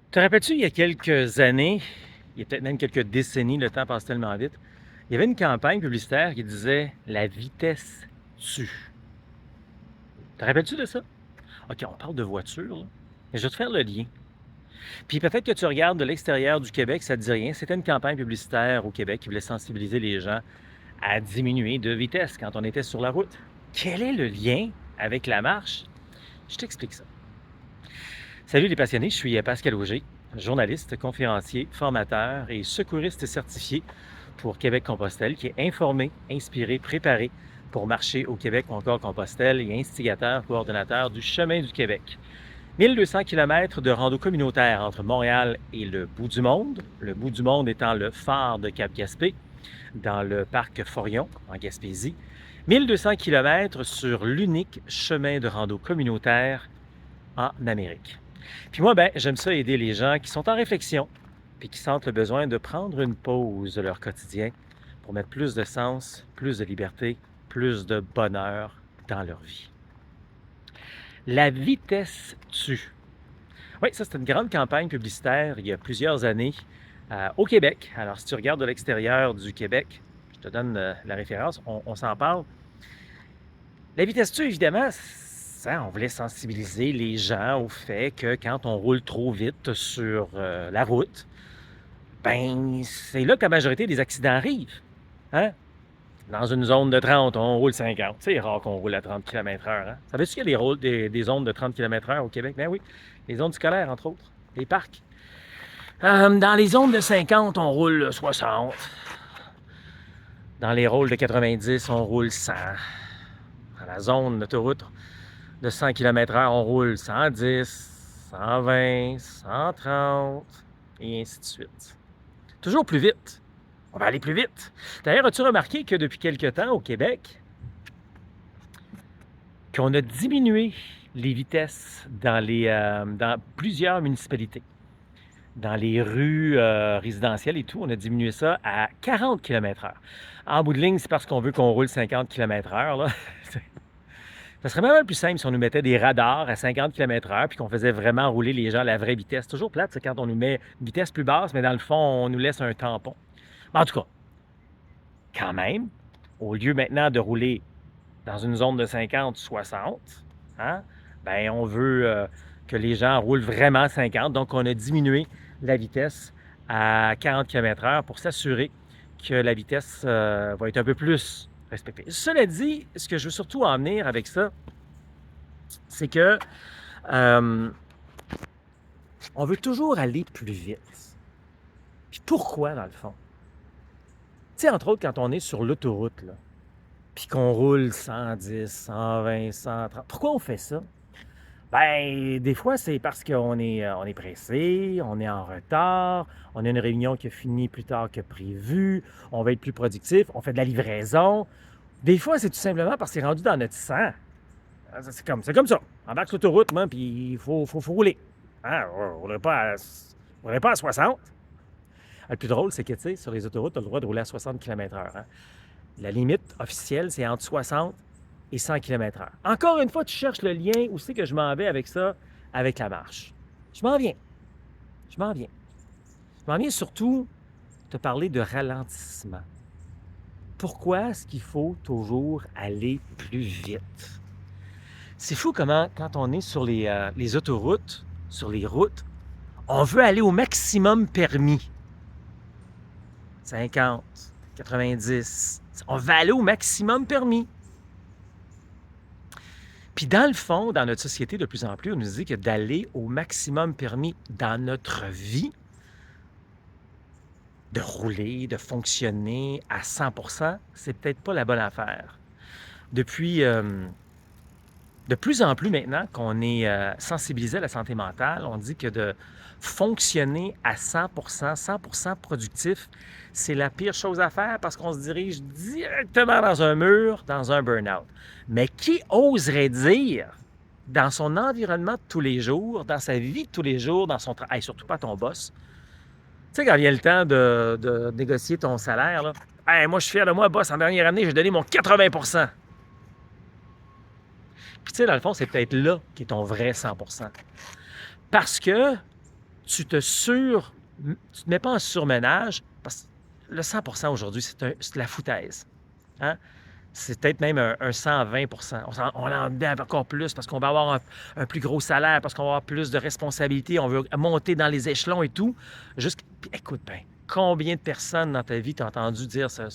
Te rappelles-tu, il y a quelques années, il y a peut-être même quelques décennies, le temps passe tellement vite, il y avait une campagne publicitaire qui disait «La vitesse tue». Te rappelles-tu de ça? OK, on parle de voiture, là. Mais je vais te faire le lien. Puis peut-être que tu regardes de l'extérieur du Québec, ça te dit rien. C'était une campagne publicitaire au Québec qui voulait sensibiliser les gens à diminuer de vitesse quand on était sur la route. Quel est le lien avec la marche? Je t'explique ça. Salut les passionnés, je suis Pascal Auger, journaliste, conférencier, formateur et secouriste certifié pour Québec-Compostelle, qui est informé, inspiré, préparé pour marcher au Québec ou encore Compostelle et instigateur, coordonnateur du Chemin du Québec. 1200 km de rando communautaire entre Montréal et le bout du monde étant le phare de Cap-Gaspé, dans le parc Forion, en Gaspésie. 1200 km sur l'unique chemin de rando communautaire en Amérique. Puis moi, j'aime ça aider les gens qui sont en réflexion, puis qui sentent le besoin de prendre une pause de leur quotidien pour mettre plus de sens, plus de liberté, plus de bonheur dans leur vie. La vitesse tue. Oui, ça, c'est une grande campagne publicitaire il y a plusieurs années au Québec. Alors, si tu regardes de l'extérieur du Québec, je te donne la référence, on s'en parle. La vitesse tue, évidemment, ça, on voulait sensibiliser les gens au fait que quand on roule trop vite sur la route, c'est là que la majorité des accidents arrivent. Hein? Dans une zone de 30, on roule 50. C'est rare qu'on roule à 30 km/h. Hein? Savais-tu qu'il y a des zones de 30 km/h au Québec? Ben oui, les zones scolaires, entre autres, les parcs. Dans les zones de 50, on roule 60. Dans les rôles de 90, on roule 100. Dans la zone d'autoroute de 100 km/h, on roule 110, 120, 130, et ainsi de suite. Toujours plus vite. On va aller plus vite. D'ailleurs, as-tu remarqué que depuis quelque temps au Québec, qu'on a diminué les vitesses dans plusieurs municipalités? Dans les rues résidentielles et tout, on a diminué ça à 40 km/h. En bout de ligne, c'est parce qu'on veut qu'on roule 50 km/h. Là. Ça serait même plus simple si on nous mettait des radars à 50 km/h puis qu'on faisait vraiment rouler les gens à la vraie vitesse. C'est toujours plate, c'est quand on nous met une vitesse plus basse, mais dans le fond, on nous laisse un tampon. En tout cas, quand même, au lieu maintenant de rouler dans une zone de 50, 60, hein, on veut que les gens roulent vraiment 50. Donc, on a diminué la vitesse à 40 km/h pour s'assurer que la vitesse va être un peu plus respectée. Cela dit, ce que je veux surtout en venir avec ça, c'est que on veut toujours aller plus vite. Puis pourquoi, dans le fond? Tu sais, entre autres, quand on est sur l'autoroute, là, puis qu'on roule 110, 120, 130, pourquoi on fait ça? Des fois, c'est parce on est pressé, on est en retard, on a une réunion qui a fini plus tard que prévu, on va être plus productif, on fait de la livraison. Des fois, c'est tout simplement parce que c'est rendu dans notre sang. C'est comme ça. On embarque sur l'autoroute, puis il faut rouler. Hein? On ne roulerait pas à 60. Le plus drôle, c'est que, tu sais, sur les autoroutes, tu as le droit de rouler à 60 km/h. Hein? La limite officielle, c'est entre 60 et 100 km/h. Encore une fois, tu cherches le lien où c'est que je m'en vais avec ça, avec la marche. Je m'en viens. Je m'en viens. Je m'en viens surtout te parler de ralentissement. Pourquoi est-ce qu'il faut toujours aller plus vite? C'est fou comment, quand on est sur les autoroutes, sur les routes, on veut aller au maximum permis. 50, 90. On veut aller au maximum permis. Puis dans le fond, dans notre société, de plus en plus, on nous dit que d'aller au maximum permis dans notre vie, de rouler, de fonctionner à 100%, c'est peut-être pas la bonne affaire. Depuis de plus en plus maintenant qu'on est sensibilisé à la santé mentale, on dit que de fonctionner à 100%, 100% productif, c'est la pire chose à faire parce qu'on se dirige directement dans un mur, dans un burn-out. Mais qui oserait dire dans son environnement de tous les jours, dans sa vie de tous les jours, dans son travail, surtout pas ton boss, tu sais, quand il y a le temps de négocier ton salaire, là, hey, moi je suis fier de moi, boss, en dernière année, j'ai donné mon 80%. Puis tu sais, dans le fond, c'est peut-être là qui est ton vrai 100%. Parce que tu te mets pas en surménage, parce que le 100% aujourd'hui, c'est de la foutaise. Hein? C'est peut-être même un 120%. On en demande encore plus parce qu'on va avoir un plus gros salaire, parce qu'on va avoir plus de responsabilités, on veut monter dans les échelons et tout. Puis écoute bien, combien de personnes dans ta vie t'as entendu dire ça?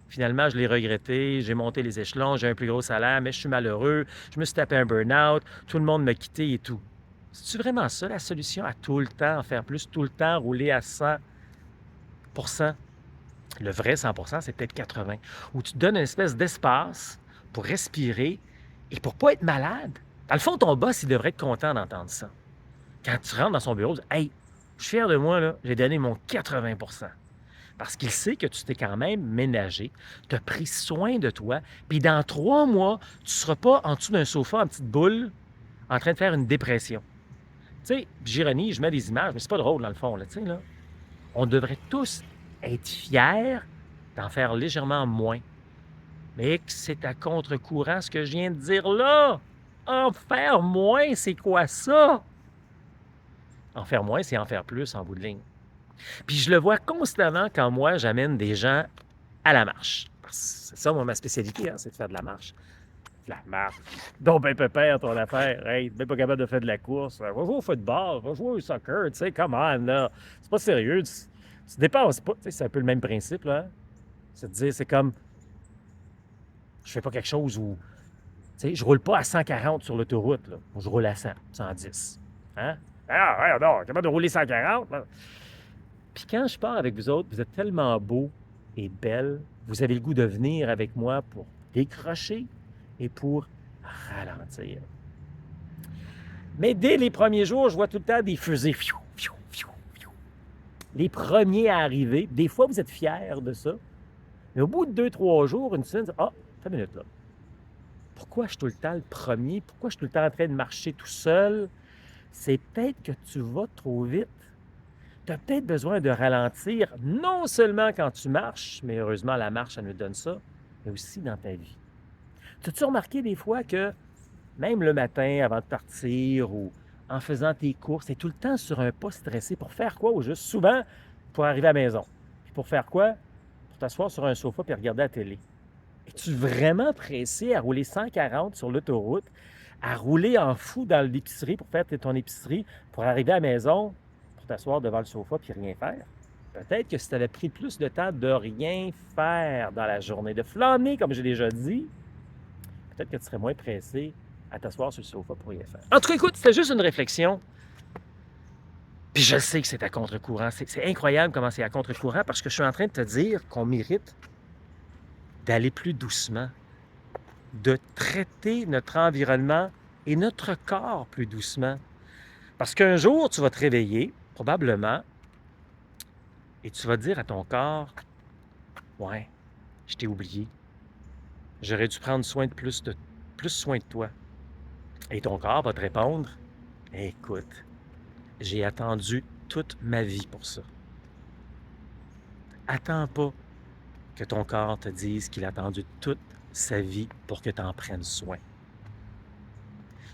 Finalement, je l'ai regretté, j'ai monté les échelons, j'ai un plus gros salaire, mais je suis malheureux, je me suis tapé un burn-out, tout le monde m'a quitté et tout. C'est-tu vraiment ça la solution, à tout le temps en faire plus, tout le temps rouler à 100%? Le vrai 100%, c'est peut-être 80%, où tu te donnes une espèce d'espace pour respirer et pour pas être malade. Dans le fond, ton boss, il devrait être content d'entendre ça. Quand tu rentres dans son bureau, tu dis « Hey, je suis fier de moi, là, j'ai donné mon 80%. » Parce qu'il sait que tu t'es quand même ménagé, tu as pris soin de toi, puis dans 3 mois, tu ne seras pas en dessous d'un sofa en petite boule en train de faire une dépression. Tu sais, j'ironie, je mets des images, mais c'est pas drôle dans le fond, là, tu sais, là. On devrait tous être fiers d'en faire légèrement moins. Mais que c'est à contre-courant ce que je viens de dire là. En faire moins, c'est quoi ça? En faire moins, c'est en faire plus en bout de ligne. Puis je le vois constamment quand moi, j'amène des gens à la marche. C'est ça, moi, ma spécialité, hein, c'est de faire de la marche. De la marche. Donc, ben, pépère, ton affaire. Hey, t'es même pas capable de faire de la course. Va jouer au football, va jouer au soccer, tu sais, come on, là. C'est pas sérieux. Tu dépenses pas. Tu sais, c'est un peu le même principe, là. C'est de dire, c'est comme, je fais pas quelque chose où, tu sais, je roule pas à 140 sur l'autoroute, là. Je roule à 100, 110. Hein? Ah, ouais, non, capable de rouler 140, là. Puis quand je pars avec vous autres, vous êtes tellement beaux et belles, vous avez le goût de venir avec moi pour décrocher et pour ralentir. Mais dès les premiers jours, je vois tout le temps des fusées. Fiou, fiou, fiou, fiou. Les premiers à arriver. Des fois, vous êtes fiers de ça. Mais au bout de 2-3 jours, une semaine, ah, attends une minute là. Pourquoi je suis tout le temps le premier? Pourquoi je suis tout le temps en train de marcher tout seul? C'est peut-être que tu vas trop vite. Tu as peut-être besoin de ralentir, non seulement quand tu marches, mais heureusement, la marche, ça nous donne ça, mais aussi dans ta vie. As-tu remarqué des fois que même le matin, avant de partir ou en faisant tes courses, tu es tout le temps sur un pas stressé pour faire quoi au juste? Souvent, pour arriver à la maison. Puis pour faire quoi? Pour t'asseoir sur un sofa et regarder la télé. Es-tu vraiment pressé à rouler 140 sur l'autoroute, à rouler en fou dans l'épicerie pour faire ton épicerie, pour arriver à la maison, pour t'asseoir devant le sofa puis rien faire? Peut-être que si tu avais pris plus de temps de rien faire dans la journée, de flâner, comme j'ai déjà dit, peut-être que tu serais moins pressé à t'asseoir sur le sofa pour rien faire. En tout cas, écoute, c'était juste une réflexion. Puis je sais que c'est à contre-courant. C'est incroyable comment c'est à contre-courant parce que je suis en train de te dire qu'on mérite d'aller plus doucement, de traiter notre environnement et notre corps plus doucement. Parce qu'un jour, tu vas te réveiller, probablement, et tu vas dire à ton corps, « Ouais, je t'ai oublié. J'aurais dû prendre plus soin de toi. » Et ton corps va te répondre, « Écoute, j'ai attendu toute ma vie pour ça. » Attends pas que ton corps te dise qu'il a attendu toute sa vie pour que tu en prennes soin.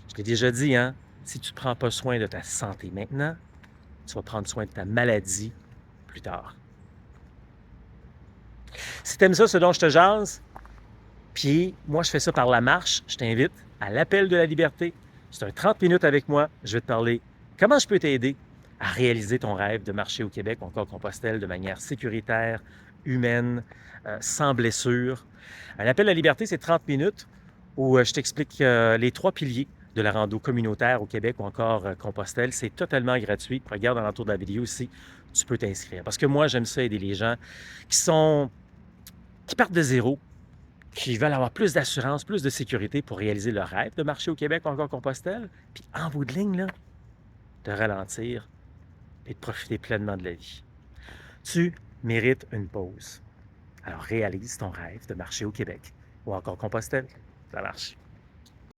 Je l'ai déjà dit, hein? Si tu ne prends pas soin de ta santé maintenant, tu vas prendre soin de ta maladie plus tard. Si tu aimes ça, ce dont je te jase, puis moi je fais ça par la marche, je t'invite à l'appel de la liberté. C'est un 30 minutes avec moi. Je vais te parler comment je peux t'aider à réaliser ton rêve de marcher au Québec ou encore Compostelle de manière sécuritaire, humaine, sans blessure. Un appel à la liberté, c'est 30 minutes où je t'explique les 3 piliers de la rando communautaire au Québec ou encore Compostelle. C'est totalement gratuit. Regarde dans l'entour de la vidéo aussi, tu peux t'inscrire. Parce que moi, j'aime ça aider les gens qui partent de zéro, qui veulent avoir plus d'assurance, plus de sécurité pour réaliser leur rêve de marcher au Québec ou encore Compostelle. Puis en bout de ligne, là, de ralentir et de profiter pleinement de la vie. Tu mérites une pause. Alors réalise ton rêve de marcher au Québec ou encore Compostelle. Ça marche.